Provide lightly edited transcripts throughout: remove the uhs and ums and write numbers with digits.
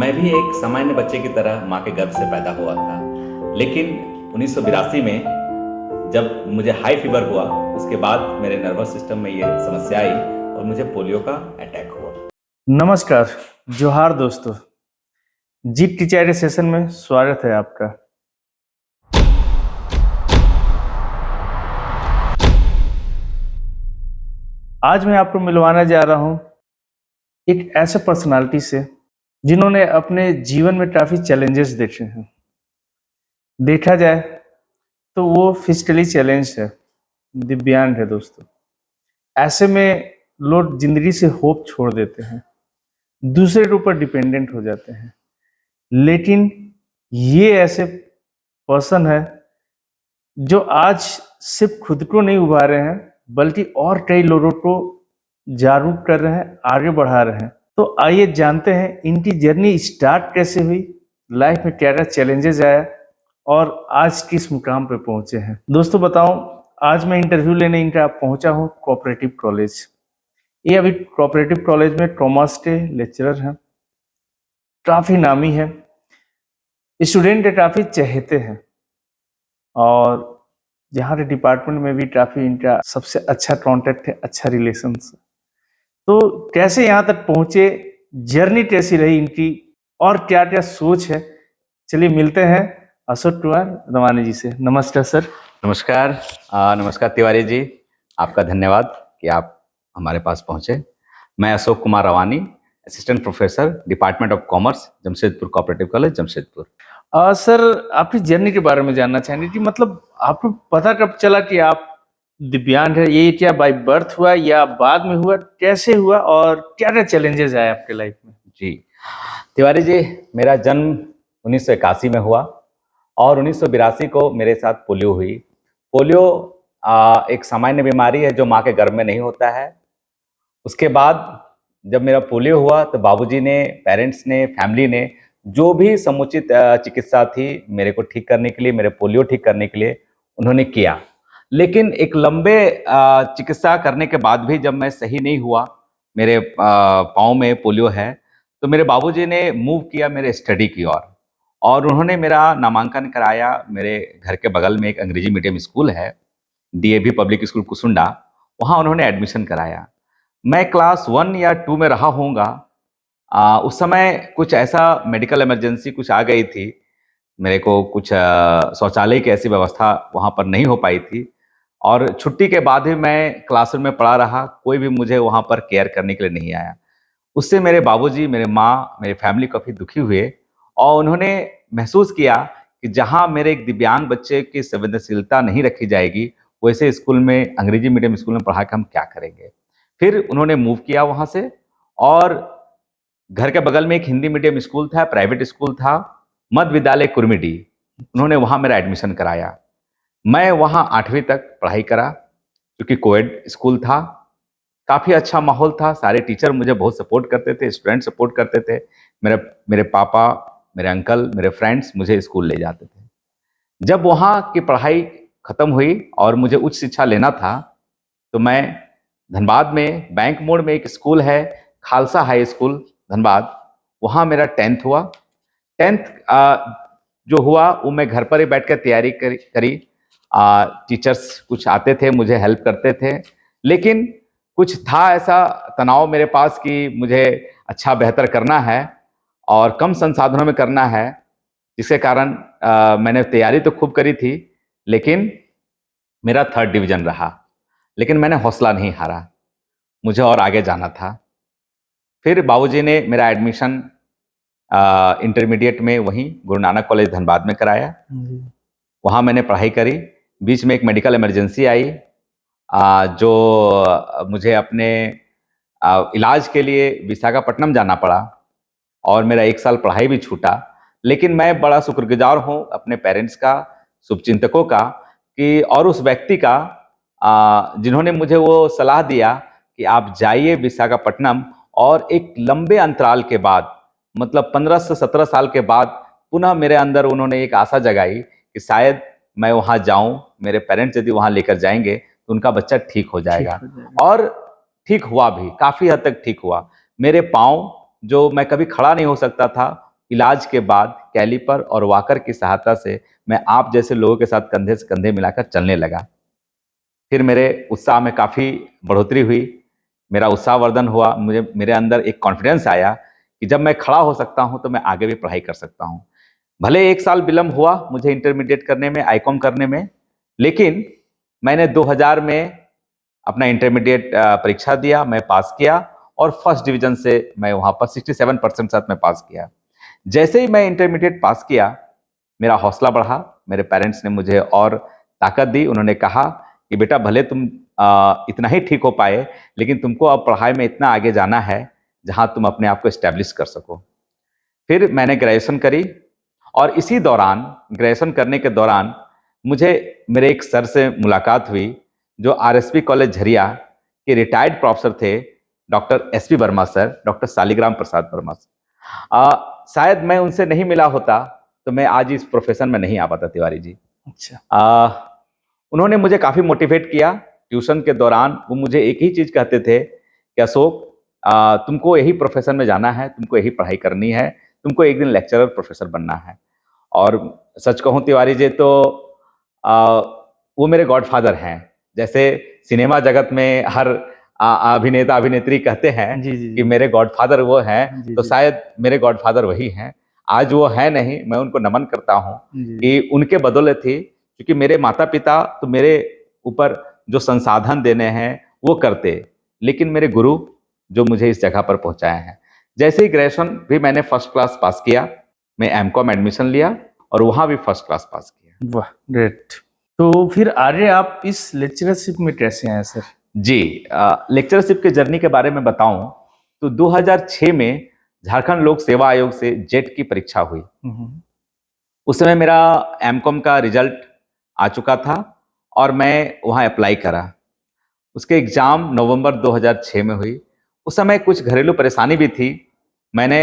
मैं भी एक सामान्य बच्चे की तरह माँ के गर्भ से पैदा हुआ था। लेकिन 1982 में जब मुझे हाई फीवर हुआ, उसके बाद मेरे नर्वस सिस्टम में ये समस्या आई और मुझे पोलियो का अटैक हुआ। नमस्कार, जोहार दोस्तों। जी टीचर सेशन में स्वागत है आपका। आज मैं आपको मिलवाने जा रहा हूँ एक ऐसे पर्सनालिटी से जिन्होंने अपने जीवन में काफ़ी चैलेंजेस देखे हैं। देखा जाए तो वो फिजिकली चैलेंज है, दिव्यांग है दोस्तों। ऐसे में लोग जिंदगी से होप छोड़ देते हैं, दूसरे के ऊपर डिपेंडेंट हो जाते हैं। लेकिन ये ऐसे पर्सन है जो आज सिर्फ खुद को नहीं उभारे हैं बल्कि और कई लोगों को जागरूक कर रहे हैं, आगे बढ़ा रहे हैं। तो आइए जानते हैं इनकी जर्नी स्टार्ट कैसे हुई, लाइफ में क्या क्या चैलेंजेस आया और आज किस मुकाम पे पहुंचे हैं। दोस्तों बताऊं, आज मैं इंटरव्यू लेने इनका पहुंचा हूं कोऑपरेटिव कॉलेज। ये अभी कोऑपरेटिव कॉलेज में कॉमर्स के लेक्चरर हैं, काफ़ी नामी है, स्टूडेंट के काफ़ी चहेते हैं और यहाँ के डिपार्टमेंट में भी काफ़ी इनका सबसे अच्छा कॉन्टेक्ट है, अच्छा रिलेशन है। तो कैसे यहाँ तक पहुँचे, जर्नी कैसी रही इनकी और क्या क्या सोच है, चलिए मिलते हैं अशोक कुमार रवानी जी से। नमस्कार सर। नमस्कार। नमस्कार तिवारी जी, आपका धन्यवाद कि आप हमारे पास पहुँचे। मैं Ashok Kumar Rawani, assistant professor, department of commerce, Jamshedpur cooperative college, Jamshedpur. Sir आपकी जर्नी के बारे में जानना चाहेंगे कि मतलब आपको पता कब चला कि आप दिव्यांग है? ये क्या बाय बर्थ हुआ या बाद में हुआ, कैसे हुआ और क्या क्या चैलेंजेस आए आपके लाइफ में? जी तिवारी जी, मेरा जन्म 1981 में हुआ और 1982 को मेरे साथ पोलियो हुई। पोलियो एक सामान्य बीमारी है जो माँ के गर्भ में नहीं होता है। उसके बाद जब मेरा पोलियो हुआ तो बाबूजी ने, पेरेंट्स ने, फैमिली ने जो भी समुचित चिकित्सा थी मेरे को ठीक करने के लिए, मेरे पोलियो ठीक करने के लिए उन्होंने किया। लेकिन एक लंबे चिकित्सा करने के बाद भी जब मैं सही नहीं हुआ, मेरे पाँव में पोलियो है, तो मेरे बाबूजी ने मूव किया मेरे स्टडी की ओर और उन्होंने मेरा नामांकन कराया। मेरे घर के बगल में एक अंग्रेजी मीडियम स्कूल है, डीएवी पब्लिक स्कूल कुसुंडा, वहाँ उन्होंने एडमिशन कराया। मैं क्लास 1 या 2 में रहा होऊंगा। उस समय कुछ ऐसा मेडिकल इमरजेंसी कुछ आ गई थी, मेरे को कुछ शौचालय की ऐसी व्यवस्था वहाँ पर नहीं हो पाई थी और छुट्टी के बाद ही मैं क्लासरूम में पढ़ा रहा, कोई भी मुझे वहाँ पर केयर करने के लिए नहीं आया। उससे मेरे बाबूजी, मेरे माँ, मेरी फैमिली काफ़ी दुखी हुए और उन्होंने महसूस किया कि जहाँ मेरे एक दिव्यांग बच्चे की संवेदनशीलता नहीं रखी जाएगी, वैसे स्कूल में, अंग्रेजी मीडियम स्कूल में पढ़ा के हम क्या करेंगे। फिर उन्होंने मूव किया वहाँ से और घर के बगल में एक हिंदी मीडियम स्कूल था, प्राइवेट स्कूल था, मध्य विद्यालय कुर्मिडी, उन्होंने वहाँ मेरा एडमिशन कराया। मैं वहाँ 8वीं तक पढ़ाई करा, क्योंकि कोएड स्कूल था, काफ़ी अच्छा माहौल था, सारे टीचर मुझे बहुत सपोर्ट करते थे, स्टूडेंट सपोर्ट करते थे। मेरे पापा, मेरे अंकल, मेरे फ्रेंड्स मुझे स्कूल ले जाते थे। जब वहाँ की पढ़ाई खत्म हुई और मुझे उच्च शिक्षा लेना था, तो मैं धनबाद में बैंक मोड़ में एक स्कूल है, खालसा हाई स्कूल धनबाद, वहाँ मेरा 10th हुआ। 10th जो हुआ वो मैं घर पर ही बैठ कर तैयारी करी। टीचर्स कुछ आते थे, मुझे हेल्प करते थे, लेकिन कुछ था ऐसा तनाव मेरे पास कि मुझे अच्छा बेहतर करना है और कम संसाधनों में करना है, जिसके कारण मैंने तैयारी तो खूब करी थी, लेकिन मेरा 3rd डिवीजन रहा। लेकिन मैंने हौसला नहीं हारा, मुझे और आगे जाना था। फिर बाबूजी ने मेरा एडमिशन इंटरमीडिएट में वहीं गुरु नानक कॉलेज धनबाद में कराया। वहाँ मैंने पढ़ाई करी। बीच में एक मेडिकल इमरजेंसी आई, जो मुझे अपने इलाज के लिए विशाखापट्टनम जाना पड़ा और मेरा 1 साल पढ़ाई भी छूटा। लेकिन मैं बड़ा शुक्रगुजार हूँ अपने पेरेंट्स का, शुभचिंतकों का, कि और उस व्यक्ति का जिन्होंने मुझे वो सलाह दिया कि आप जाइए विशाखापट्टनम और एक लंबे अंतराल के बाद, मतलब 15 से 17 साल के बाद पुनः मेरे अंदर उन्होंने एक आशा जगाई कि शायद मैं वहाँ जाऊँ, मेरे पेरेंट्स यदि वहाँ लेकर जाएंगे तो उनका बच्चा ठीक हो जाएगा। और ठीक हुआ भी, काफ़ी हद तक ठीक हुआ। मेरे पाँव, जो मैं कभी खड़ा नहीं हो सकता था, इलाज के बाद कैलिपर और वॉकर की सहायता से मैं आप जैसे लोगों के साथ कंधे से कंधे मिलाकर चलने लगा। फिर मेरे उत्साह में काफ़ी बढ़ोतरी हुई, मेरा उत्साहवर्धन हुआ, मुझे मेरे अंदर एक कॉन्फिडेंस आया कि जब मैं खड़ा हो सकता हूँ तो मैं आगे भी पढ़ाई कर सकता हूँ। भले 1 साल विलम्ब हुआ मुझे इंटरमीडिएट करने में, आईकॉम करने में, लेकिन मैंने 2000 में अपना इंटरमीडिएट परीक्षा दिया, मैं पास किया और फर्स्ट डिवीजन से मैं वहाँ पर 67% साथ में पास किया। जैसे ही मैं इंटरमीडिएट पास किया, मेरा हौसला बढ़ा, मेरे पेरेंट्स ने मुझे और ताकत दी। उन्होंने कहा कि बेटा भले तुम इतना ही ठीक हो पाए, लेकिन तुमको अब पढ़ाई में इतना आगे जाना है जहाँ तुम अपने आप को एस्टैब्लिश कर सको। फिर मैंने ग्रेजुएशन करी और इसी दौरान, ग्रेजुएशन करने के दौरान मुझे मेरे एक सर से मुलाकात हुई जो आरएसपी कॉलेज झरिया के रिटायर्ड प्रोफेसर थे, doctor SP Verma sir, doctor Shaligram Prasad Verma sir. शायद मैं उनसे नहीं मिला होता तो मैं आज इस प्रोफेशन में नहीं आ पाता तिवारी जी। अच्छा। उन्होंने मुझे काफ़ी मोटिवेट किया। ट्यूशन के दौरान वो मुझे एक ही चीज़ कहते थे कि अशोक, तुमको यही प्रोफेशन में जाना है, तुमको यही पढ़ाई करनी है, तुमको एक दिन लेक्चरर प्रोफेसर बनना है। और सच कहूँ तिवारी जी तो वो मेरे गॉडफादर हैं। जैसे सिनेमा जगत में हर अभिनेता अभिनेत्री कहते हैं कि मेरे गॉडफादर वो हैं, तो शायद मेरे गॉडफादर वही हैं। आज वो है नहीं, मैं उनको नमन करता हूँ कि उनके बदौलत ही, क्योंकि मेरे माता पिता तो मेरे ऊपर जो संसाधन देने हैं वो करते, लेकिन मेरे गुरु जो मुझे इस जगह पर पहुंचाए हैं। जैसे ही ग्रेजुएशन भी मैंने फर्स्ट क्लास पास किया, मैं एमकॉम एडमिशन लिया और वहाँ भी फर्स्ट क्लास पास किया। वाह, ग्रेट। तो फिर आगे आप इस लेक्चरशिप में कैसे आए सर? जी, लेक्चरशिप के जर्नी के बारे में बताऊं तो 2006 में झारखंड लोक सेवा आयोग से जेट की परीक्षा हुई। उस समय मेरा एमकॉम का रिजल्ट आ चुका था और मैं वहाँ अप्लाई करा। उसके एग्ज़ाम नवंबर 2006 में हुई। उस समय कुछ घरेलू परेशानी भी थी। मैंने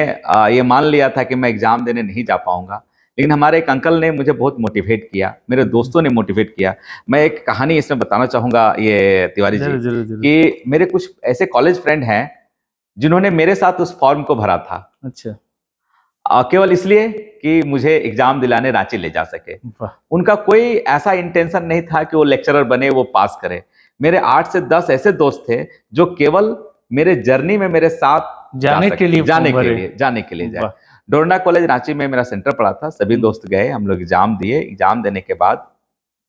ये मान लिया था कि मैं एग्ज़ाम देने नहीं जा पाऊँगा, लेकिन हमारे एक अंकल ने मुझे बहुत मोटिवेट किया, मेरे दोस्तों ने मोटिवेट किया। मैं एक कहानी इसमें बताना चाहूँगा ये तिवारी जी, कि मेरे कुछ ऐसे कॉलेज फ्रेंड हैं जिन्होंने मेरे साथ उस फॉर्म को भरा था। अच्छा। केवल इसलिए कि मुझे एग्जाम दिलाने रांची ले जा सके। उनका कोई ऐसा इंटेंशन नहीं था कि वो लेक्चरर बने, वो पास करे। मेरे 8 से 10 ऐसे दोस्त थे जो केवल मेरे जर्नी में मेरे साथ जाने के लिए जाए। डोरना कॉलेज रांची में मेरा सेंटर पड़ा था। सभी दोस्त गए, हम लोग एग्जाम दिए। एग्जाम देने के बाद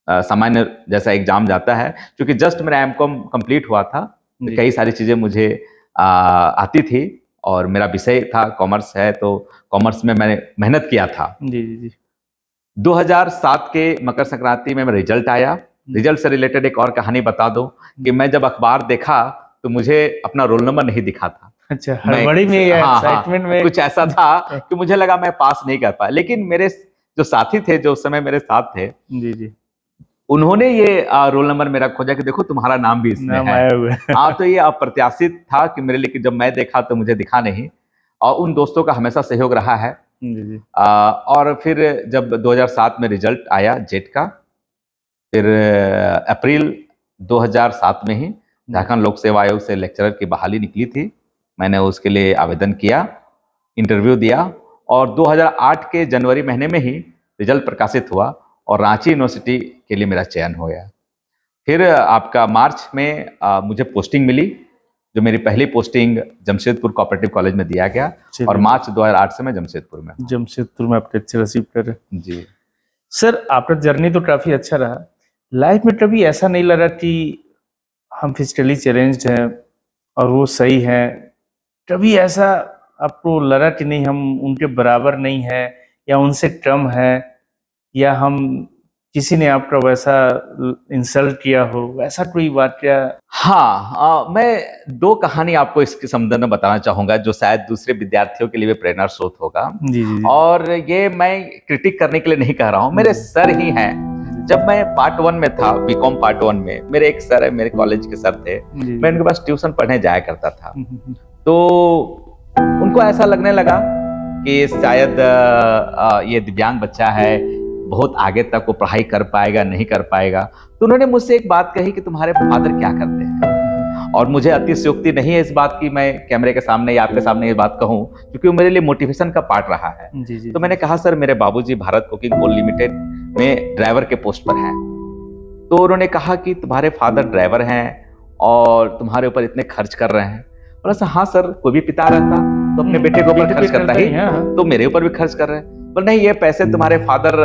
सामान्य जैसा एग्जाम जाता है, क्योंकि जस्ट मेरा एमकॉम कंप्लीट हुआ था, तो कई सारी चीजें मुझे आती थी और मेरा विषय था कॉमर्स है, तो कॉमर्स में मैंने मेहनत किया था। जी। 2007 के मकर संक्रांति में मेरा रिजल्ट आया। रिजल्ट से रिलेटेड एक और कहानी बता दूं कि मैं जब अखबार देखा तो मुझे अपना रोल नंबर नहीं दिखा था। अच्छा, हड़बड़ी में या एक्साइटमेंट में कुछ ऐसा था कि मुझे लगा मैं पास नहीं कर पाया। लेकिन मेरे जो साथी थे जो उस समय मेरे साथ थे, जी, उन्होंने ये रोल नंबर मेरा खोजा कि देखो तुम्हारा नाम भी इसमें है। हाँ, तो ये अप्रत्याशित था कि मेरे लिए, जब मैं देखा तो मुझे दिखा नहीं, और उन दोस्तों का हमेशा सहयोग रहा है। जी। और फिर जब 2007 में रिजल्ट आया जेट का, फिर अप्रैल 2007 में ही झारखंड लोक सेवा आयोग से लेक्चरर की बहाली निकली थी। मैंने उसके लिए आवेदन किया, इंटरव्यू दिया और 2008 के जनवरी महीने में ही रिजल्ट प्रकाशित हुआ और रांची यूनिवर्सिटी के लिए मेरा चयन हो गया। फिर आपका मार्च में मुझे पोस्टिंग मिली, जो मेरी पहली पोस्टिंग जमशेदपुर कोऑपरेटिव कॉलेज में दिया गया और मार्च 2008 से मैं जमशेदपुर में आप लेक्चरशिप कर रहे। जी सर, आपका जर्नी तो काफी अच्छा रहा। लाइफ में कभी ऐसा नहीं लगा कि हम फिजिकली चैलेंज्ड हैं और वो सही है? कभी ऐसा आपको लगा कि नहीं हम उनके बराबर नहीं है या उनसे कम है, या हम किसी ने आपका वैसा इंसल्ट किया हो, वैसा कोई वाकया? हाँ, मैं 2 कहानी आपको इसके संबंध में बताना चाहूंगा जो शायद दूसरे विद्यार्थियों के लिए भी प्रेरणा स्रोत होगा। जी। और ये मैं क्रिटिक करने के लिए नहीं कह रहा हूँ, मेरे सर ही हैं। जब मैं पार्ट 1 में था, बीकॉम पार्ट 1 में, मेरे एक सर है, मेरे कॉलेज के सर थे, मैं उनके पास ट्यूशन पढ़ने जाया करता था। तो उनको ऐसा लगने लगा कि शायद ये दिव्यांग बच्चा है, बहुत आगे तक वो पढ़ाई कर पाएगा नहीं कर पाएगा। तो उन्होंने मुझसे एक बात कही कि तुम्हारे फादर क्या करते हैं? और मुझे अतिशयोक्ति नहीं है इस बात की मैं कैमरे के सामने या आपके सामने ये बात कहूँ, क्योंकि वो मेरे लिए मोटिवेशन का पार्ट रहा है। जी जी तो मैंने कहा सर मेरे बाबूजी भारत कोकिंग कोल लिमिटेड में ड्राइवर के पोस्ट पर हैं। तो उन्होंने कहा कि तुम्हारे फादर ड्राइवर हैं और तुम्हारे ऊपर इतने खर्च कर रहे हैं। बोला सर हाँ सर, कोई भी पिता रहता तो अपने बेटे के ऊपर बेटे पे खर्च करता करता ही, ही, हाँ। तो मेरे ऊपर भी खर्च कर रहे हैं। बोला नहीं, ये पैसे तुम्हारे फादर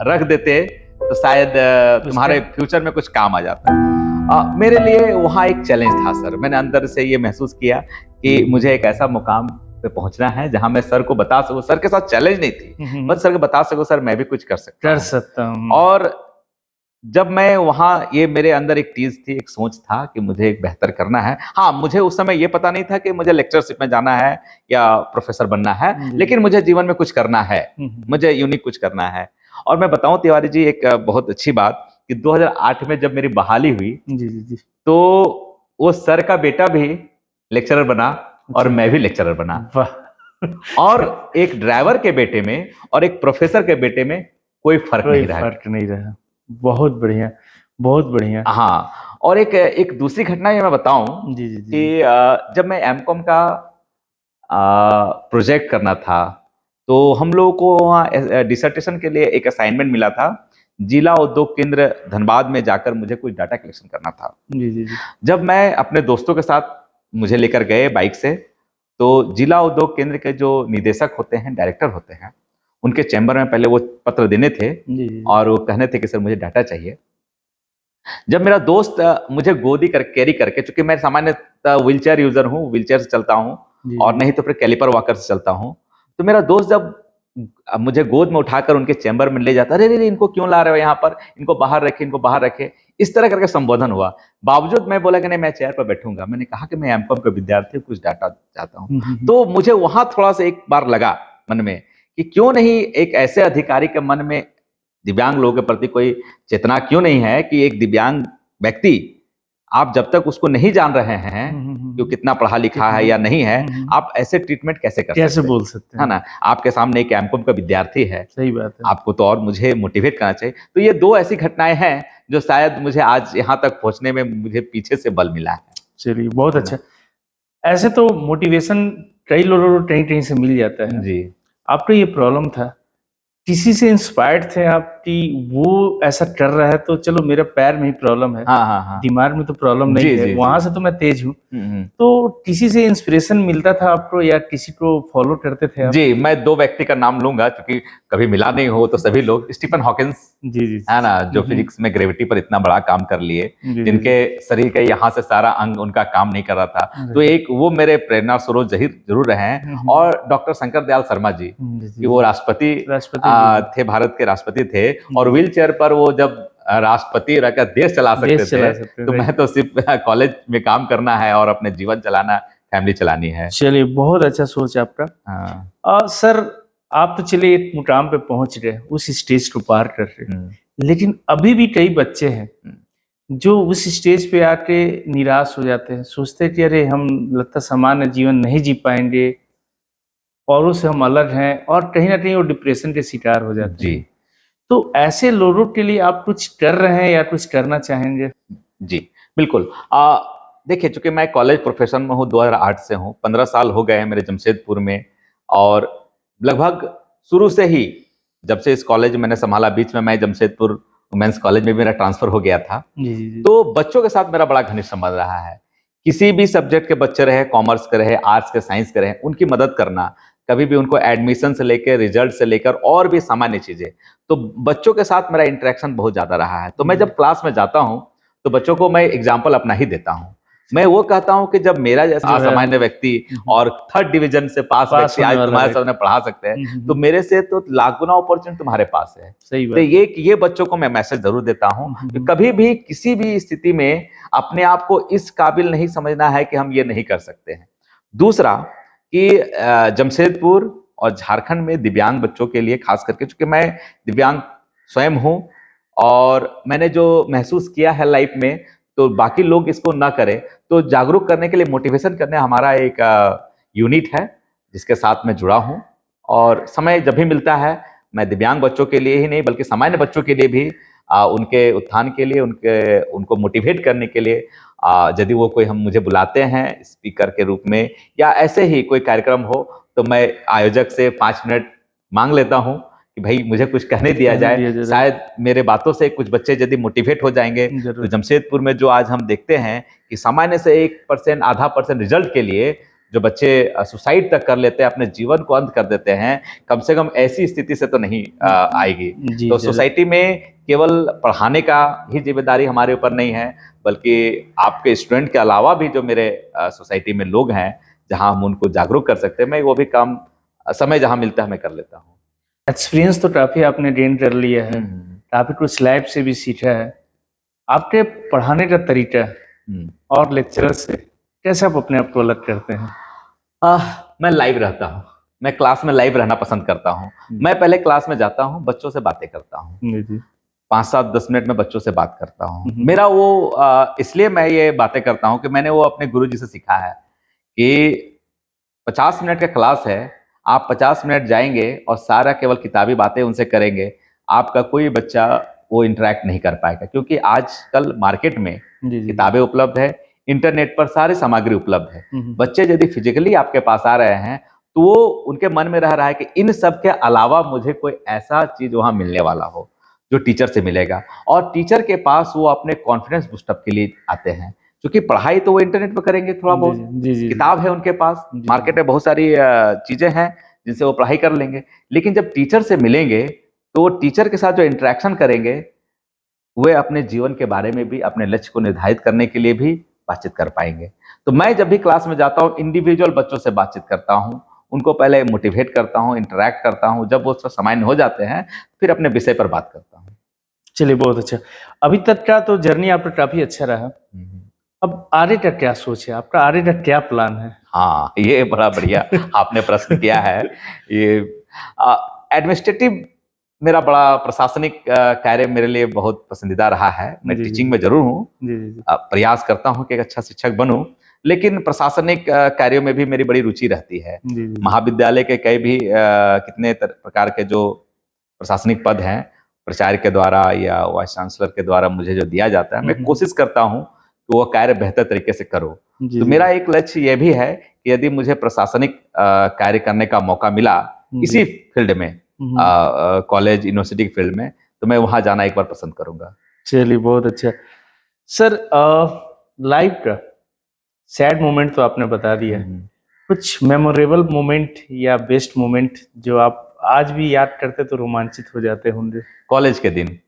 रख देते तो शायद तुम्हारे फ्यूचर में कुछ काम आ जाता। मेरे लिए वहाँ एक चैलेंज था सर। मैंने अंदर से ये महसूस किया कि मुझे एक ऐसा मुकाम पे पहुंचना है जहां मैं सर को बता सकूं, सर के साथ चैलेंज नहीं थी, बस सर को बता सकूं सर मैं भी कुछ कर सकता हूं। और जब मैं वहां, ये मेरे अंदर एक चीज थी, एक सोच था कि मुझे एक बेहतर करना है। हाँ, मुझे उस समय ये पता नहीं था कि मुझे लेक्चरशिप में जाना है या प्रोफेसर बनना है, लेकिन मुझे जीवन में कुछ करना है, मुझे यूनिक कुछ करना है। और मैं बताऊं तिवारी जी एक बहुत अच्छी बात कि 2008 में जब मेरी बहाली हुई जी, तो वो सर का बेटा भी लेक्चरर बना और मैं भी लेक्चरर बना। और एक ड्राइवर के बेटे में और एक प्रोफेसर के बेटे में कोई फर्क नहीं रहा। बहुत बढ़िया, बहुत बढ़िया। हाँ, और एक दूसरी घटना ये मैं बताऊं जी कि जब मैं एमकॉम का प्रोजेक्ट करना था, तो हम लोगों को वहाँ डिसर्टेशन के लिए एक असाइनमेंट मिला था। जिला उद्योग केंद्र धनबाद में जाकर मुझे कुछ डाटा कलेक्शन करना था। जी। जब मैं अपने दोस्तों के साथ, मुझे लेकर गए बाइक से, तो जिला उद्योग केंद्र के जो निदेशक होते हैं, डायरेक्टर होते हैं, उनके चैम्बर में पहले वो पत्र देने थे और वो कहने थे कि सर मुझे डाटा चाहिए। जब मेरा दोस्त मुझे गोदी कर कैरी करके, चूंकि मैं सामान्य व्हीलचेयर यूजर हूँ, व्हीलचेयर से चलता हूँ और नहीं तो फिर कैलिपर वॉकर से चलता हूँ, तो मेरा दोस्त जब मुझे गोद में उठाकर उनके चैम्बर में ले जाता, अरे इनको क्यों ला रहे हो यहाँ पर, इनको बाहर रखे, इनको बाहर रखे, इस तरह करके संबोधन हुआ। बावजूद मैं बोला कि नहीं, मैं चेयर पर बैठूंगा। मैंने कहा कि मैं एमकॉम का विद्यार्थी हूँ, कुछ डाटा चाहता हूँ। तो मुझे वहां थोड़ा सा एक बार लगा मन में कि क्यों नहीं एक ऐसे अधिकारी के मन में दिव्यांग लोगों के प्रति कोई चेतना क्यों नहीं है कि एक दिव्यांग व्यक्ति, आप जब तक उसको नहीं जान रहे हैं कि वो कितना पढ़ा लिखा है या नहीं है, आप ऐसे ट्रीटमेंट कैसे बोल सकते हैं, है ना। आपके सामने एक एमकॉम का विद्यार्थी है, सही बात है, आपको तो और मुझे मोटिवेट करना चाहिए। तो ये दो ऐसी घटनाएं हैं जो शायद मुझे आज यहाँ तक पहुंचने में मुझे पीछे से बल मिला है। चलिए बहुत अच्छा। ऐसे तो मोटिवेशन कई लोगों को कहीं से मिल जाता है जी। आपको ये प्रॉब्लम था, किसी से इंस्पायर्ड थे आप कि वो ऐसा कर रहा है तो चलो मेरे पैर में ही प्रॉब्लम है, हाँ। दिमाग में तो प्रॉब्लम नहीं है, वहां से तो मैं तेज हूँ। तो किसी से इंस्पिरेशन मिलता था आपको या किसी को फॉलो करते थे आप? जी, मैं दो व्यक्ति का नाम लूंगा क्योंकि कभी मिला नहीं हो तो सभी लोग। स्टीफन हॉकिंस जी है ना, जो फिजिक्स में ग्रेविटी पर इतना बड़ा काम कर लिए, जिनके शरीर के यहाँ से सारा अंग उनका काम नहीं कर रहा था, तो एक वो मेरे प्रेरणा स्रोत जरूर रहे हैं। और डॉक्टर शंकर दयाल शर्मा जी, कि वो राष्ट्रपति थे, भारत के राष्ट्रपति थे, और व्हील चेयर पर वो जब राष्ट्रपति रहकर देश चला सकते थे, तो मैं तो सिर्फ कॉलेज में काम करना है और अपने जीवन चलाना, फैमिली चलानी है। चलिए बहुत अच्छा सोच आपका। हाँ। सर आप तो चलिए एक मुकाम पे पहुंच गए, उस स्टेज को पार कर रहे, लेकिन अभी भी कई बच्चे हैं जो उस स्टेज पे आके निराश हो जाते हैं, सोचते हैं कि अरे हम लगता सामान्य जीवन नहीं जी पाएंगे, औरों से हम अलग हैं, और कहीं ना कहीं वो डिप्रेशन के शिकार हो जाते हैं। तो ऐसे लोगों के लिए आप कुछ कर रहे हैं या कुछ करना चाहेंगे? जी बिल्कुल। देखिए, चूंकि मैं कॉलेज प्रोफेशन में हूँ, 2008 से हूँ, 15 साल हो गए हैं मेरे जमशेदपुर में, और लगभग शुरू से ही जब से इस कॉलेज मैंने संभाला, बीच में मैं जमशेदपुर वुमेन्स कॉलेज में मेरा ट्रांसफर हो गया था, तो बच्चों के साथ मेरा बड़ा घनिष्ठ संबंध रहा है। किसी भी सब्जेक्ट के बच्चे रहे, कॉमर्स के रहे, आर्ट्स के, साइंस के रहे, उनकी मदद करना, कभी भी उनको एडमिशन से लेकर, रिजल्ट से लेकर और भी सामान्य चीजें, तो बच्चों के साथ मेरा इंटरेक्शन बहुत ज्यादा रहा है। तो मैं जब क्लास में जाता हूँ तो बच्चों को मैं एग्जाम्पल अपना ही देता हूँ। मैं वो कहता हूँ कि जब मेरा जैसा असामान्य व्यक्ति और 3rd डिवीजन से पास व्यक्ति आज तुम्हारे सामने पढ़ा सकते हैं, तो मेरे से तो लाख गुना अपॉर्चुनिटी तुम्हारे पास है। सही बात। तो ये बच्चों को मैं मैसेज जरूर देता हूँ कि कभी भी किसी भी स्थिति में अपने आप को इस काबिल नहीं समझना है कि हम ये नहीं कर सकते हैं। दूसरा कि जमशेदपुर और झारखंड में दिव्यांग बच्चों के लिए खास करके, चूंकि मैं दिव्यांग स्वयं हूँ और मैंने जो महसूस किया है लाइफ में, तो बाकी लोग इसको ना करें, तो जागरूक करने के लिए, मोटिवेशन करने हमारा एक यूनिट है जिसके साथ मैं जुड़ा हूँ। और समय जब भी मिलता है मैं दिव्यांग बच्चों के लिए ही नहीं बल्कि सामान्य बच्चों के लिए भी उनके उत्थान के लिए, उनको मोटिवेट करने के लिए यदि वो कोई हम मुझे बुलाते हैं स्पीकर के रूप में या ऐसे ही कोई कार्यक्रम हो तो मैं आयोजक से 5 मिनट मांग लेता हूँ कि भाई मुझे कुछ कहने दिया जाए। शायद मेरे बातों से कुछ बच्चे यदि मोटिवेट हो जाएंगे तो जमशेदपुर में जो आज हम देखते हैं कि सामान्य से 1% आधा % रिजल्ट के लिए जो बच्चे सुसाइड तक कर लेते हैं, अपने जीवन को अंत कर देते हैं, कम से कम ऐसी स्थिति से तो नहीं आएगी। तो सोसाइटी में केवल पढ़ाने का ही जिम्मेदारी हमारे ऊपर नहीं है, बल्कि आपके स्टूडेंट के अलावा भी जो मेरे सोसाइटी में लोग हैं जहां हम उनको जागरूक कर सकते हैं, मैं वो भी काम समय जहां मिलता है मैं कर लेता हूँ। एक्सपीरियंस तो काफी आपने गेन कर लिया है, काफी कुछ लाइफ से भी सीखा है। आपके पढ़ाने का तरीका और लेक्चरर से कैसे आप अपने आप को अलग करते हैं? मैं लाइव रहता हूँ, मैं क्लास में लाइव रहना पसंद करता हूँ। मैं पहले क्लास में जाता हूँ, बच्चों से बातें करता हूँ, 5-7-10 मिनट में बच्चों से बात करता हूँ। मेरा वो इसलिए मैं ये बातें करता हूँ कि मैंने वो अपने गुरुजी से सीखा है कि 50 मिनट का क्लास है, आप 50 मिनट जाएंगे और सारा केवल किताबी बातें उनसे करेंगे, आपका कोई बच्चा वो इंटरेक्ट नहीं कर पाएगा। क्योंकि आजकल मार्केट में किताबें उपलब्ध है, इंटरनेट पर सारी सामग्री उपलब्ध है। बच्चे यदि फिजिकली आपके पास आ रहे हैं तो वो उनके मन में रह रहा है कि इन सब के अलावा मुझे कोई ऐसा चीज वहां मिलने वाला हो जो टीचर से मिलेगा, और टीचर के पास वो अपने कॉन्फिडेंस बूस्टअप के लिए आते हैं। क्योंकि पढ़ाई तो वो इंटरनेट पर करेंगे, थोड़ा बहुत किताब है उनके पास, मार्केट में बहुत सारी चीजें हैं जिनसे वो पढ़ाई कर लेंगे, लेकिन जब टीचर से मिलेंगे तो वो टीचर के साथ जो इंटरेक्शन करेंगे वे अपने जीवन के बारे में भी, अपने लक्ष्य को निर्धारित करने के लिए भी बातचीत कर पाएंगे। तो मैं जब भी क्लास में जाता हूँ इंडिविजुअल बच्चों से बातचीत करता हूँ, उनको पहले मोटिवेट करता हूँ, इंटरेक्ट करता हूँ, जब वो सामान्य हो जाते हैं फिर अपने विषय पर बात करता हूँ। चलिए, बहुत अच्छा। अभी तक का तो जर्नी आपका काफी अच्छा रहा, अब आगे का क्या सोच है आपका, आगे का क्या प्लान है? हाँ, ये बड़ा बढ़िया आपने प्रश्न किया है। ये एडमिनिस्ट्रेटिव मेरा बड़ा प्रशासनिक कार्य मेरे लिए बहुत पसंदीदा रहा है। मैं टीचिंग में जरूर हूँ, प्रयास करता हूँ कि एक अच्छा शिक्षक बनूं, लेकिन प्रशासनिक कार्यों में भी मेरी बड़ी रुचि रहती है। महाविद्यालय के कई भी कितने प्रकार के जो प्रशासनिक पद हैं, प्राचार्य के द्वारा या वाइस चांसलर के द्वारा मुझे जो दिया जाता है, मैं कोशिश करता हूँ कि वो कार्य बेहतर तरीके से करो। तो मेरा एक लक्ष्य ये भी है कि यदि मुझे प्रशासनिक कार्य करने का मौका मिला इसी फील्ड में, कॉलेज यूनिवर्सिटी की फील्ड में, तो मैं वहां जाना एक बार पसंद करूंगा। चलिए, बहुत अच्छा। सर, लाइफ का सैड मोमेंट तो आपने बता दिया, कुछ मेमोरेबल मोमेंट या बेस्ट मोमेंट जो आप आज भी याद करते तो रोमांचित हो जाते होंगे? कॉलेज के दिन,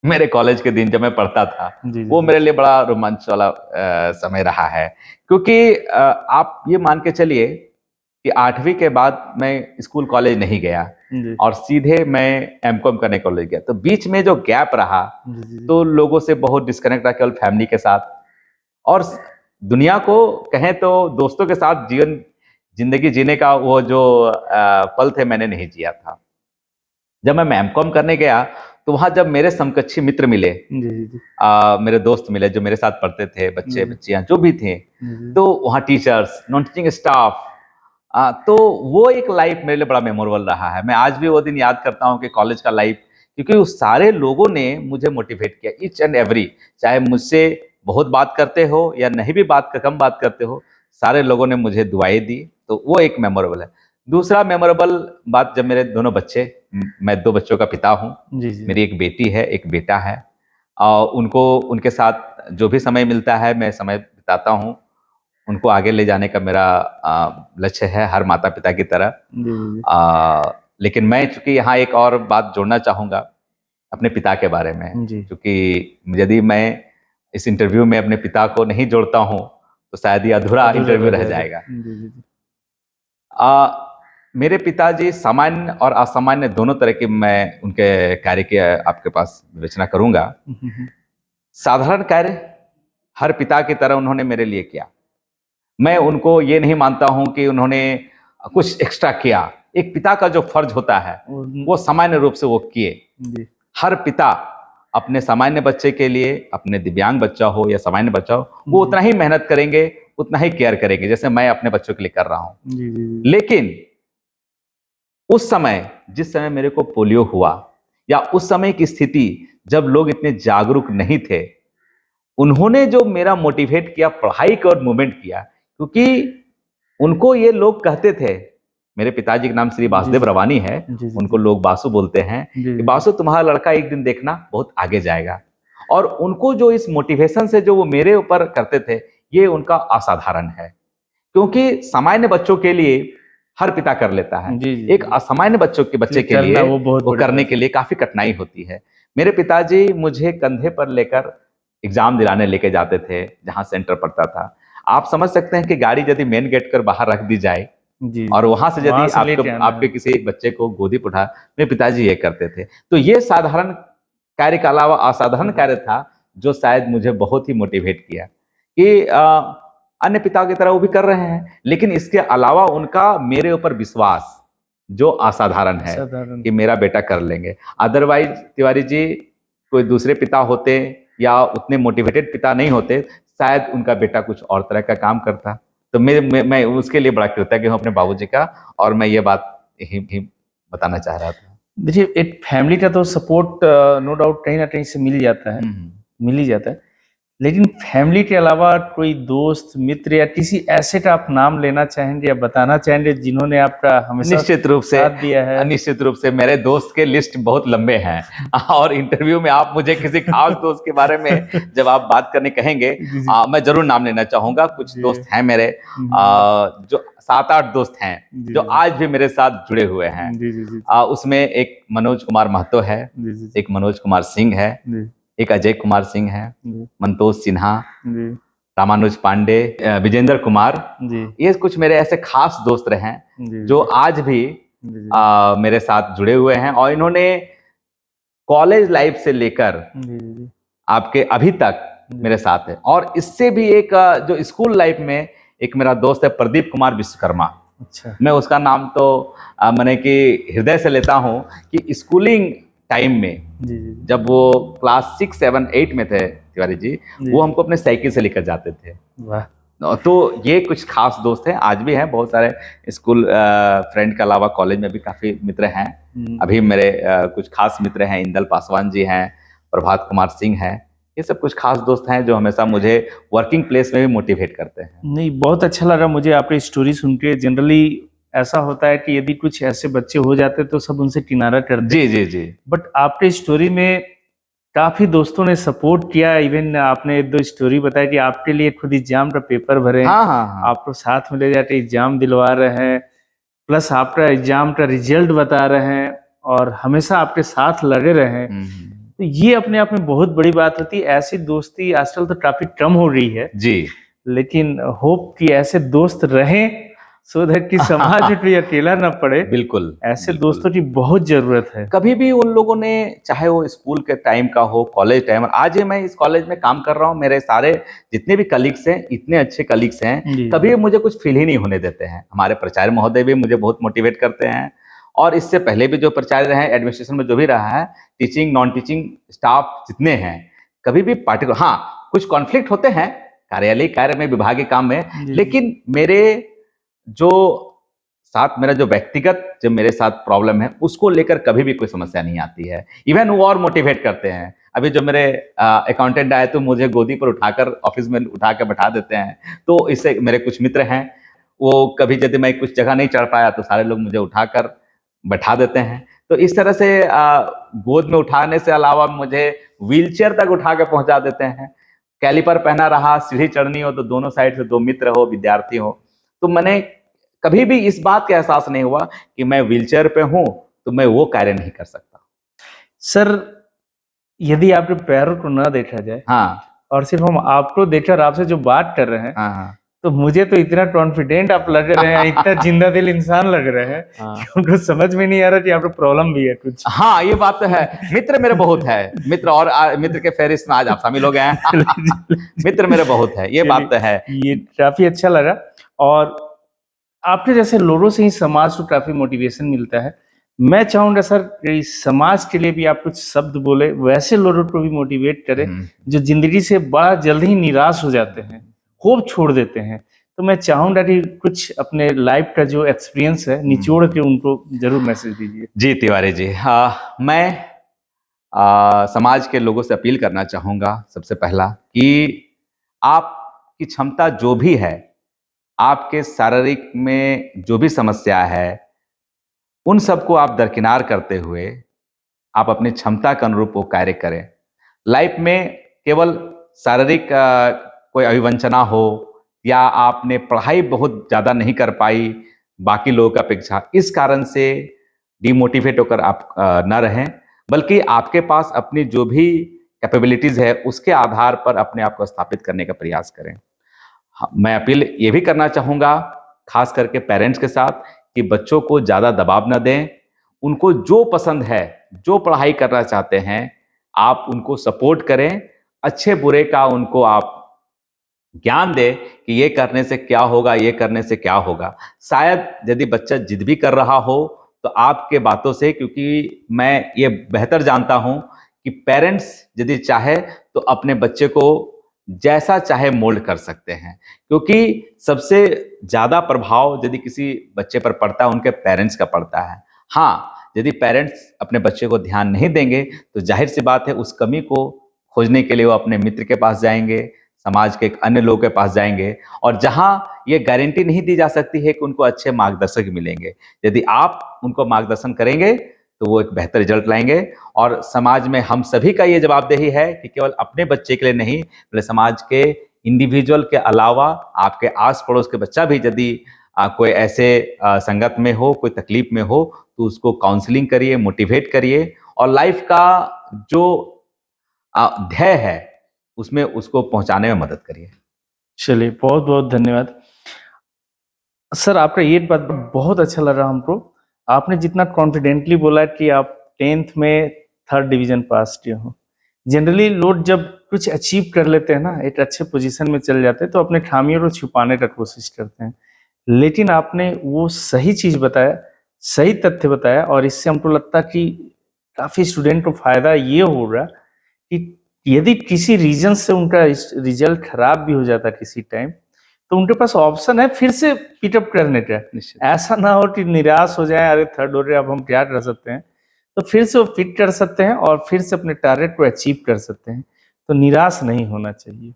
मेरे कॉलेज के दिन जब मैं पढ़ता था, वो मेरे लिए बड़ा रोमांच वाला समय रहा है। क्योंकि आप ये मान के चलिए कि 8वीं के बाद मैं स्कूल कॉलेज नहीं गया और सीधे मैं एमकॉम करने कॉलेज गया। तो बीच में जो गैप रहा तो लोगों से बहुत डिस्कनेक्ट रहा, केवल फैमिली के साथ, और दुनिया को कहें तो दोस्तों के साथ जिंदगी जीने का वो जो पल थे मैंने नहीं जिया था। जब मैं एमकॉम करने गया तो वहां जब मेरे समकक्षी मित्र मिले, मेरे दोस्त मिले जो मेरे साथ पढ़ते थे, बच्चे बच्चियां जो भी थे, तो वहाँ टीचर्स, नॉन टीचिंग स्टाफ, तो वो एक लाइफ मेरे लिए बड़ा मेमोरेबल रहा है। मैं आज भी वो दिन याद करता हूँ कि कॉलेज का लाइफ, क्योंकि उस सारे लोगों ने मुझे मोटिवेट किया, ईच एंड एवरी, चाहे मुझसे बहुत बात करते हो या नहीं भी कम बात करते हो, सारे लोगों ने मुझे दुआएं दी। तो वो एक मेमोरेबल है। दूसरा मेमोरेबल बात, जब मेरे दोनों बच्चे, मैं 2 बच्चों का पिता हूँ, मेरी एक बेटी है, एक बेटा है, और उनके साथ जो भी समय मिलता है मैं समय बिताता हूँ। उनको आगे ले जाने का मेरा लक्ष्य है, हर माता पिता की तरह। लेकिन मैं चूंकि यहाँ एक और बात जोड़ना चाहूँगा अपने पिता के बारे में, क्योंकि यदि मैं इस इंटरव्यू में अपने पिता को नहीं जोड़ता हूँ तो शायद ये अधूरा इंटरव्यू रह जाएगा। मेरे पिताजी सामान्य और असामान्य दोनों तरह के मैं उनके कार्य की आपके पास विवेचना करूंगा। साधारण कार्य हर पिता की तरह उन्होंने मेरे लिए किया। मैं उनको ये नहीं मानता हूं कि उन्होंने कुछ एक्स्ट्रा किया। एक पिता का जो फर्ज होता है वो सामान्य रूप से वो किए। हर पिता अपने सामान्य बच्चे के लिए, अपने दिव्यांग बच्चा हो या सामान्य बच्चा हो, वो उतना ही मेहनत करेंगे, उतना ही केयर करेंगे जैसे मैं अपने बच्चों के लिए कर रहा हूं। लेकिन उस समय, जिस समय मेरे को पोलियो हुआ, या उस समय की स्थिति जब लोग इतने जागरूक नहीं थे, उन्होंने जो मेरा मोटिवेट किया पढ़ाई की ओर मूवमेंट किया, क्योंकि उनको ये लोग कहते थे, मेरे पिताजी का नाम श्री वासुदेव जी। रवानी है, जी, जी, उनको लोग बासु बोलते हैं, जी, कि जी। बासु तुम्हारा लड़का एक दिन देखना बहुत आगे जाएगा। और उनको जो इस मोटिवेशन से जो वो मेरे ऊपर करते थे, ये उनका असाधारण है, क्योंकि सामान्य बच्चों के लिए हर पिता कर लेता है, जी, जी, एक जी। असामान्य बच्चे के करना लिए वो बहुत वो बड़ी करने बात के लिए काफी कठिनाई होती है। मेरे पिताजी मुझे कंधे पर लेकर एग्जाम दिलाने लेके जाते थे, जहां सेंटर पड़ता था। आप समझ सकते हैं कि गाड़ी यदि मेन गेट कर बाहर रख दी जाए जी, और जी। वहां से वहाँ यदि से लेके आना आपके है। किसी बच्चे को गोदी पर उठा, मेरे पिताजी ये करते थे। तो ये साधारण कार्य के अलावा असाधारण कार्य था, जो शायद मुझे बहुत ही मोटिवेट किया कि अन्य पिताओं की तरह वो भी कर रहे हैं, लेकिन इसके अलावा उनका मेरे ऊपर विश्वास जो असाधारण है असाधारण। कि मेरा बेटा कर लेंगे। अदरवाइज तिवारी जी, कोई दूसरे पिता होते या उतने मोटिवेटेड पिता नहीं होते, शायद उनका बेटा कुछ और तरह का काम करता। तो मैं उसके लिए बड़ा कृतज्ञ हूँ अपने बाबूजी का, और मैं ये बात ही बताना चाह रहा था। देखिए, एक फैमिली का तो सपोर्ट नो डाउट कहीं ना कहीं से मिल जाता है, मिल ही जाता है। लेकिन फैमिली के अलावा कोई दोस्त मित्र या किसी ऐसे का आप नाम लेना चाहेंगे या बताना चाहेंगे जिन्होंने आपका हमेशा निश्चित रूप से, साथ दिया है? निश्चित रूप से मेरे दोस्त के लिस्ट बहुत लंबे हैं और इंटरव्यू में आप मुझे किसी खास दोस्त के बारे में जब आप बात करने कहेंगे, जी, जी। मैं जरूर नाम लेना चाहूंगा। कुछ जी। दोस्त हैं मेरे, जो 7-8 दोस्त हैं जी, जो जी। आज भी मेरे साथ जुड़े हुए हैं। जी, जी, जी, उसमें एक मनोज कुमार महतो है, जी, जी, जी, एक मनोज कुमार सिंह है, जी, एक अजय कुमार सिंह है, जी, मंतोष सिन्हा, जी, रामानुज पांडे, विजेंद्र कुमार। जी, ये कुछ मेरे ऐसे खास दोस्त रहे हैं जी, जो आज भी जी, जी, मेरे साथ जुड़े हुए हैं, और इन्होंने कॉलेज लाइफ से लेकर जी, जी, आपके अभी तक मेरे साथ है। और इससे भी एक जो स्कूल लाइफ में एक मेरा दोस्त है प्रदीप कुमार विश्वकर्मा। अच्छा। मैं उसका नाम तो मैंने कि हृदय से लेता हूं कि स्कूलिंग टाइम में जी, जी, जी, जब वो क्लास 6, 7, 8 में थे तिवारी जी, जी। वो हमको अपने साइकिल से लेकर जाते थे। वाह। तो ये कुछ खास दोस्त हैं, आज भी हैं। बहुत सारे स्कूल फ्रेंड के अलावा कॉलेज में भी काफ़ी मित्र हैं। अभी मेरे कुछ खास मित्र हैं, इंदल पासवान जी हैं, प्रभात कुमार सिंह हैं। ये सब कुछ खास दोस्त हैं जो हमेशा मुझे वर्किंग प्लेस में भी मोटिवेट करते हैं। नहीं, बहुत अच्छा लगा मुझे आपकी स्टोरी सुन के। जनरली ऐसा होता है कि यदि कुछ ऐसे बच्चे हो जाते तो सब उनसे किनारा करते, जी जी जी। बट आपके स्टोरी में काफी दोस्तों ने सपोर्ट किया। इवन आपने 2 स्टोरी बताई कि आपके लिए खुद एग्जाम का पेपर भरे, हाँ हाँ हाँ। आपको साथ में ले जाके एग्जाम दिलवा रहे हैं, प्लस आपका एग्जाम का रिजल्ट बता रहे हैं और हमेशा आपके साथ लगे रहे हैं। तो ये अपने आप में बहुत बड़ी बात होती है। ऐसी दोस्ती आजकल तो काफी कम हो रही है, जी। लेकिन होप कि ऐसे दोस्त रहें सो दैट कि समाज में कोई अकेला ना पड़े। बिल्कुल, ऐसे बिल्कुल। दोस्तों की बहुत जरूरत है। कभी भी उन लोगों ने, चाहे वो स्कूल के टाइम का हो, कॉलेज टाइम, और आज मैं इस कॉलेज में काम कर रहा हूँ, मेरे सारे जितने भी कलीग्स हैं, इतने अच्छे कलीग्स हैं, जी। कभी मुझे कुछ फील ही नहीं होने देते हैं। हमारे प्राचार्य महोदय भी मुझे बहुत मोटिवेट करते हैं, और इससे पहले भी जो प्राचार्य रहे, एडमिनिस्ट्रेशन में जो भी रहा है, टीचिंग नॉन टीचिंग स्टाफ जितने हैं, कभी भी पार्टिकुलर, हाँ कुछ कॉन्फ्लिक्ट होते हैं कार्यालय कार्य में, विभागीय काम में, जी। लेकिन मेरे जो साथ, मेरा जो व्यक्तिगत जो मेरे साथ प्रॉब्लम है, उसको लेकर कभी भी कोई समस्या नहीं आती है। इवन वो और मोटिवेट करते हैं। अभी जो मेरे अकाउंटेंट आए तो मुझे गोदी पर उठाकर ऑफिस में उठा के बैठा देते हैं। तो इससे मेरे कुछ मित्र हैं, वो कभी यदि मैं कुछ जगह नहीं चढ़ पाया तो सारे लोग मुझे उठाकर बैठा देते हैं। तो इस तरह से गोद में उठाने से अलावा मुझे व्हीलचेयर तक उठा के पहुंचा देते हैं। कैलिपर पहना रहा, सीढ़ी चढ़नी हो तो दोनों साइड से 2 मित्र हो, विद्यार्थी हो, तो मैंने कभी भी इस बात का एहसास नहीं हुआ कि मैं व्हीलचेयर पे हूं तो मैं वो कार्य नहीं कर सकता। सर, यदि आपके पैरों को ना देखा जाए, हाँ और सिर्फ हम आपको देखकर आपसे जो बात कर रहे हैं, हाँ हाँ। तो मुझे तो इतना कॉन्फिडेंट आप लग रहे हैं, इतना जिंदा दिल इंसान लग रहे हैं कि उनको समझ में नहीं आ रहा कि आपको प्रॉब्लम भी है कुछ। हाँ, ये बात तो है। मित्र मेरे बहुत है, मित्र, और मित्र के फहरिस्त में आज आप शामिल हो गए हैं। मित्र मेरे बहुत है, ये बात तो है। ये काफी अच्छा लगा, और आपके जैसे लोगों से ही समाज को काफी मोटिवेशन मिलता है। मैं चाहूंगा सर कि समाज के लिए भी आप कुछ शब्द बोले, वैसे लोगों को भी मोटिवेट करें जो जिंदगी से बड़ा जल्द ही निराश हो जाते हैं, होप छोड़ देते हैं। तो मैं चाहूंगा कि कुछ अपने लाइफ का जो एक्सपीरियंस है निचोड़ के उनको जरूर मैसेज दीजिए। जी तिवारी जी, मैं समाज के लोगों से अपील करना चाहूंगा सबसे पहला कि आपकी क्षमता जो भी है, आपके शारीरिक में जो भी समस्या है, उन सबको आप दरकिनार करते हुए आप अपनी क्षमता के अनुरूप वो कार्य करें। लाइफ में केवल शारीरिक कोई अभिवंचना हो या आपने पढ़ाई बहुत ज़्यादा नहीं कर पाई बाकी लोगों की अपेक्षा, इस कारण से डिमोटिवेट होकर आप ना रहें, बल्कि आपके पास अपनी जो भी कैपेबिलिटीज़ है उसके आधार पर अपने आप को स्थापित करने का प्रयास करें। हाँ, मैं अपील ये भी करना चाहूँगा खास करके पेरेंट्स के साथ कि बच्चों को ज़्यादा दबाव न दें। उनको जो पसंद है, जो पढ़ाई करना चाहते हैं, आप उनको सपोर्ट करें। अच्छे बुरे का उनको आप ज्ञान दें कि ये करने से क्या होगा, ये करने से क्या होगा। शायद यदि बच्चा जिद भी कर रहा हो तो आपके बातों से, क्योंकि मैं ये बेहतर जानता हूँ कि पेरेंट्स यदि चाहे तो अपने बच्चे को जैसा चाहे मोल्ड कर सकते हैं, क्योंकि सबसे ज़्यादा प्रभाव यदि किसी बच्चे पर पड़ता है उनके पेरेंट्स का पड़ता है। हाँ, यदि पेरेंट्स अपने बच्चे को ध्यान नहीं देंगे तो जाहिर सी बात है उस कमी को खोजने के लिए वो अपने मित्र के पास जाएंगे, समाज के एक अन्य लोगों के पास जाएंगे, और जहां ये गारंटी नहीं दी जा सकती है कि उनको अच्छे मार्गदर्शक मिलेंगे, यदि आप उनको मार्गदर्शन करेंगे तो वो एक बेहतर रिजल्ट लाएंगे। और समाज में हम सभी का ये जवाबदेही है कि केवल अपने बच्चे के लिए नहीं, बल्कि समाज के इंडिविजुअल के अलावा आपके आस पड़ोस के बच्चा भी यदि कोई ऐसे संगत में हो, कोई तकलीफ में हो, तो उसको काउंसलिंग करिए, मोटिवेट करिए, और लाइफ का जो ध्येय है उसमें उसको पहुंचाने में मदद करिए। चलिए, बहुत बहुत धन्यवाद सर। आपका ये बात बहुत अच्छा लगा हमको। आपने जितना कॉन्फिडेंटली बोला कि आप 10th में 3rd डिवीजन पास किए हो। जनरली लोग जब कुछ अचीव कर लेते हैं ना, एक अच्छे पोजीशन में चल जाते हैं, तो अपने खामियों को छुपाने का कोशिश करते हैं, लेकिन आपने वो सही चीज बताया, सही तथ्य बताया, और इससे हमको लगता कि काफी स्टूडेंट को फायदा ये हो रहा कि यदि किसी रीजन से उनका रिजल्ट खराब भी हो जाता किसी टाइम, तो उनके पास ऑप्शन है फिर से पिकअप करने का। ऐसा ना हो कि निराश हो जाए, अरे 3rd हो रहे अब हम क्या कर सकते हैं, तो फिर से वो पिक कर सकते हैं और फिर से अपने टारगेट को अचीव कर सकते हैं। तो निराश नहीं होना चाहिए।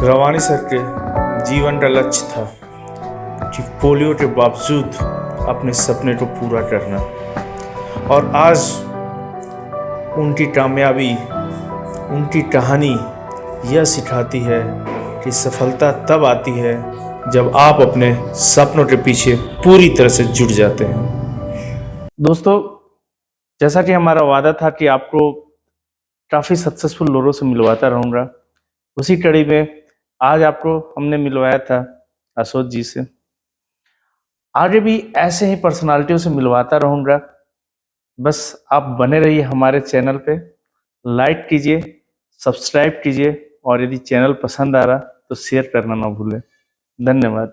रवानी सर के जीवन का लक्ष्य था कि पोलियो के बावजूद अपने सपने को पूरा करना, और आज उनकी कामयाबी, उनकी कहानी यह सिखाती है कि सफलता तब आती है जब आप अपने सपनों के पीछे पूरी तरह से जुट जाते हैं। दोस्तों, जैसा कि हमारा वादा था कि आपको काफ़ी सक्सेसफुल लोगों से मिलवाता रहूँगा, उसी कड़ी में आज आपको हमने मिलवाया था अशोक जी से। आगे भी ऐसे ही पर्सनालिटियों से मिलवाता रहूँगा। बस आप बने रहिए हमारे चैनल पे, लाइक कीजिए, सब्सक्राइब कीजिए, और यदि चैनल पसंद आ रहा तो शेयर करना ना भूलें। धन्यवाद।